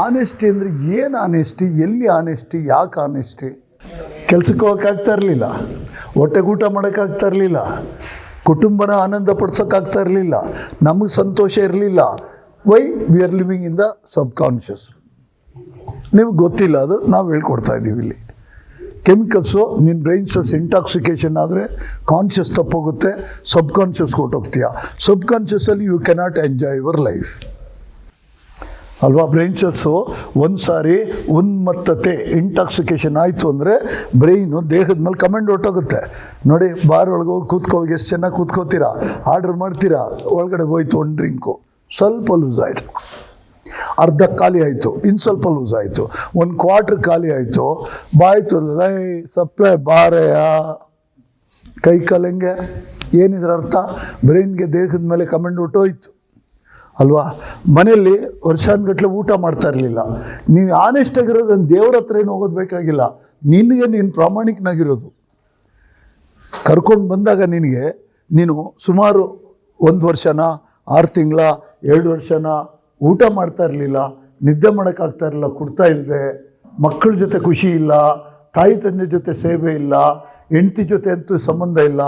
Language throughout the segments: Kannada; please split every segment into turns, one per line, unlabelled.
ಆನೆಸ್ಟಿ ಅಂದರೆ ಏನು ಆನೆಸ್ಟಿ, ಎಲ್ಲಿ ಆನೆಸ್ಟಿ, ಯಾಕೆ ಆನೆಸ್ಟಿ? ಕೆಲಸಕ್ಕೆ ಹೋಗೋಕ್ಕಾಗ್ತಾ ಇರಲಿಲ್ಲ, ಹೊಟ್ಟೆಗೆ ಊಟ ಮಾಡೋಕ್ಕಾಗ್ತಾ ಇರಲಿಲ್ಲ, ಕುಟುಂಬನ ಆನಂದ ಪಡಿಸೋಕ್ಕಾಗ್ತಾ ಇರಲಿಲ್ಲ, ನಮಗೆ ಸಂತೋಷ ಇರಲಿಲ್ಲ. Why we are living in the sub conscious. ನಿಮ್ಗೆ ಗೊತ್ತಿಲ್ಲ, ಅದು ನಾವು ಹೇಳ್ಕೊಡ್ತಾ ಇದ್ದೀವಿ ಇಲ್ಲಿ. ಕೆಮಿಕಲ್ಸು ನಿನ್ನ ಬ್ರೈನ್ ಸೆಲ್ಸ್ ಇಂಟಾಕ್ಸಿಕೇಷನ್ ಆದರೆ ಕಾನ್ಷಿಯಸ್ ತಪ್ಪೋಗುತ್ತೆ, ಸಬ್ ಕಾನ್ಷಿಯಸ್ಗೆ ಹೊಟ್ಟೋಗ್ತೀಯ. ಸಬ್ ಕಾನ್ಷಿಯಸಲ್ಲಿ you cannot enjoy your life ಅಲ್ವಾ? ಬ್ರೈನ್ ಸೆಲ್ಸು ಒಂದು ಸಾರಿ ಉನ್ಮತ್ತತೆ ಇಂಟಾಕ್ಸಿಕೇಷನ್ ಆಯಿತು ಅಂದರೆ ಬ್ರೈನು ದೇಹದ ಮೇಲೆ ಕಮೆಂಡ್ ಹೊಟ್ಟೋಗುತ್ತೆ. ನೋಡಿ, ಬಾರ್ ಒಳಗೆ ಹೋಗಿ ಕೂತ್ಕೊಳ್ಳೋಕೆ ಎಷ್ಟು ಚೆನ್ನಾಗಿ ಕೂತ್ಕೋತೀರಾ, ಆರ್ಡ್ರ್ ಮಾಡ್ತೀರಾ, ಒಳಗಡೆ ಹೋಯ್ತು ಒಂದು ಡ್ರಿಂಕು, ಸ್ವಲ್ಪ ಲೂಸ್ ಆಯಿತು, ಅರ್ಧ ಖಾಲಿ ಆಯಿತು, ಇನ್ನು ಸ್ವಲ್ಪ ಲೂಸ್ ಆಯಿತು, ಒಂದು ಕ್ವಾರ್ಟ್ರ್ ಖಾಲಿ ಆಯಿತು, ಬಾಯ್ತು ಸಪ್ಲೈ ಬಾರೆಯ ಕೈ ಕಾಲಂಗೆ. ಏನಿದ್ರ ಅರ್ಥ? ಬ್ರೈನ್ಗೆ ದೇಹದ ಮೇಲೆ ಕಮೆಂಡ್ ಹೊಟ್ಟೋಯ್ತು ಅಲ್ವಾ? ಮನೆಯಲ್ಲಿ ವರ್ಷಾನುಗಟ್ಟಲೆ ಊಟ ಮಾಡ್ತಾ ಇರಲಿಲ್ಲ. ನೀವು ಆನೆಸ್ಟಾಗಿರೋದನ್ನು ದೇವ್ರ ಹತ್ರ ಏನು ಹೋಗೋದು ಬೇಕಾಗಿಲ್ಲ, ನಿನಗೆ ನೀನು ಪ್ರಾಮಾಣಿಕನಾಗಿರೋದು. ಕರ್ಕೊಂಡು ಬಂದಾಗ ನಿನಗೆ ನೀನು ಸುಮಾರು 1 ವರ್ಷನ 6 ತಿಂಗಳ 2 ವರ್ಷನ ಊಟ ಮಾಡ್ತಾ ಇರಲಿಲ್ಲ, ನಿದ್ದೆ ಮಾಡೋಕ್ಕಾಗ್ತಾ ಇರಲಿಲ್ಲ, ಕೊಡ್ತಾ ಇಲ್ಲದೆ, ಮಕ್ಕಳ ಜೊತೆ ಖುಷಿ ಇಲ್ಲ, ತಾಯಿ ತಂದೆ ಜೊತೆ ಸೇವೆ ಇಲ್ಲ, ಹೆಂಡತಿ ಜೊತೆ ಅಂತೂ ಸಂಬಂಧ ಇಲ್ಲ,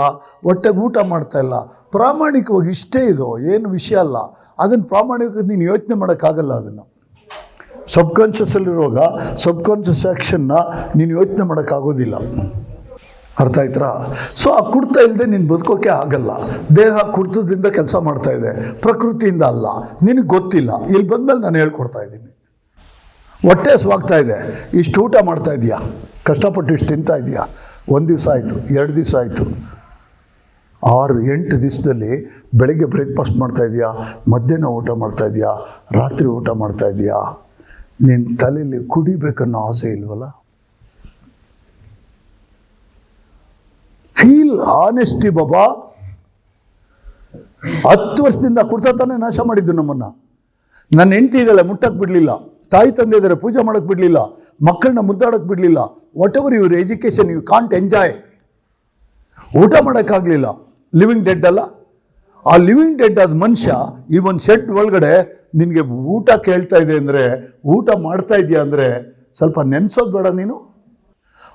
ಹೊಟ್ಟೆಗೆ ಊಟ ಮಾಡ್ತಾ ಇಲ್ಲ. ಪ್ರಾಮಾಣಿಕವಾಗಿ ಇಷ್ಟೇ ಇದು, ಏನು ವಿಷಯ ಅಲ್ಲ. ಅದನ್ನು ಪ್ರಾಮಾಣಿಕವಾಗಿ ನೀನು ಯೋಚನೆ ಮಾಡೋಕ್ಕಾಗಲ್ಲ. ಅದನ್ನು ಸಬ್ಕಾನ್ಷಿಯಸ್ಸಲ್ಲಿರುವಾಗ ಸಬ್ಕಾನ್ಷಿಯಸ್ ಆ್ಯಕ್ಷನ್ನ ನೀನು ಯೋಚನೆ ಮಾಡೋಕ್ಕಾಗೋದಿಲ್ಲ. ಅರ್ಥ ಆಯ್ತಾ? ಸೊ ಆ ಕುಡ್ತಾ ಇಲ್ಲದೆ ನೀನು ಬದುಕೋಕೆ ಆಗಲ್ಲ. ದೇಹ ಕುಡ್ತದಿಂದ ಕೆಲಸ ಮಾಡ್ತಾಯಿದೆ, ಪ್ರಕೃತಿಯಿಂದ ಅಲ್ಲ. ನಿನಗೆ ಗೊತ್ತಿಲ್ಲ. ಇಲ್ಲಿ ಬಂದಮೇಲೆ ನಾನು ಹೇಳ್ಕೊಡ್ತಾ ಇದ್ದೀನಿ. ಹೊಟ್ಟೆ ಹಸ್ವಾಗ್ತಾ ಇದೆ, ಇಷ್ಟು ಊಟ ಮಾಡ್ತಾ ಇದೆಯಾ, ಕಷ್ಟಪಟ್ಟು ಇಷ್ಟು ತಿಂತಾ ಇದೆಯಾ, 1 ದಿವಸ ಆಯಿತು, 2 ದಿವಸ ಆಯಿತು, 6-8 ದಿವಸದಲ್ಲಿ ಬೆಳಗ್ಗೆ ಬ್ರೇಕ್ಫಾಸ್ಟ್ ಮಾಡ್ತಾಯಿದೆಯಾ, ಮಧ್ಯಾಹ್ನ ಊಟ ಮಾಡ್ತಾಯಿದೆಯಾ, ರಾತ್ರಿ ಊಟ ಮಾಡ್ತಾಯಿದೆಯಾ? ನಿನ್ನ ತಲೆಯಲ್ಲಿ ಕುಡಿಬೇಕನ್ನೋ ಆಸೆ ಇಲ್ವಲ್ಲ? ಫೀಲ್ ಆನೆಸ್ಟಿ ಬಾಬಾ. 10 ವರ್ಷದಿಂದ ಕುಡ್ತಾ ತಾನೇ ನಾಶ ಮಾಡಿದ್ದು ನಮ್ಮನ್ನು. ನನ್ನ ಹೆಂಡತಿ ಇದ್ದಾಳೆ, ಮುಟ್ಟಕ್ಕೆ ಬಿಡಲಿಲ್ಲ. ತಾಯಿ ತಂದೆ ಇದ್ದಾರೆ, ಪೂಜೆ ಮಾಡೋಕ್ಕೆ ಬಿಡಲಿಲ್ಲ. ಮಕ್ಕಳನ್ನ ಮುದ್ದಾಡೋಕ್ಕೆ ಬಿಡಲಿಲ್ಲ. Whatever your education, you can't enjoy. ಊಟ ಮಾಡೋಕ್ಕಾಗಲಿಲ್ಲ. ಲಿವಿಂಗ್ ಡೆಡ್ ಅಲ್ಲ? ಆ ಲಿವಿಂಗ್ ಡೆಡ್ ಆದ ಮನುಷ್ಯ ಈ ಒಂದು ಶೆಡ್ ಒಳಗಡೆ ನಿನಗೆ ಊಟ ಕೇಳ್ತಾ ಇದೆ ಅಂದರೆ, ಊಟ ಮಾಡ್ತಾ ಇದೆಯಾ ಅಂದರೆ ಸ್ವಲ್ಪ ನೆನೆಸೋದು ಬೇಡ ನೀನು?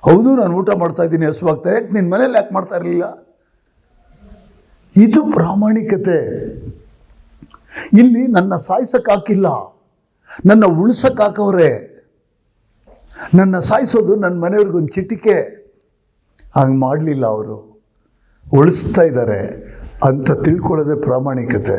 ಹೌದು, ನಾನು ಊಟ ಮಾಡ್ತಾ ಇದ್ದೀನಿ, ಹಸುವಾಗ್ತಾ, ಯಾಕೆ ನಿನ್ನ ಮನೇಲಿ ಯಾಕೆ ಮಾಡ್ತಾ ಇರಲಿಲ್ಲ? ಇದು ಪ್ರಾಮಾಣಿಕತೆ. ಇಲ್ಲಿ ನನ್ನ ಸಾಯಿಸೋಕ್ಕಾಕಿಲ್ಲ, ನನ್ನ ಉಳಿಸೋಕ್ಕಾಕವ್ರೆ. ನನ್ನ ಸಾಯಿಸೋದು ನನ್ನ ಮನೆಯವ್ರಿಗೊಂದು ಚಿಟಿಕೆ. ಹಂಗೆ ಮಾಡಲಿಲ್ಲ, ಅವರು ಉಳಿಸ್ತಾ ಇದ್ದಾರೆ ಅಂತ ತಿಳ್ಕೊಳ್ಳೋದೇ ಪ್ರಾಮಾಣಿಕತೆ.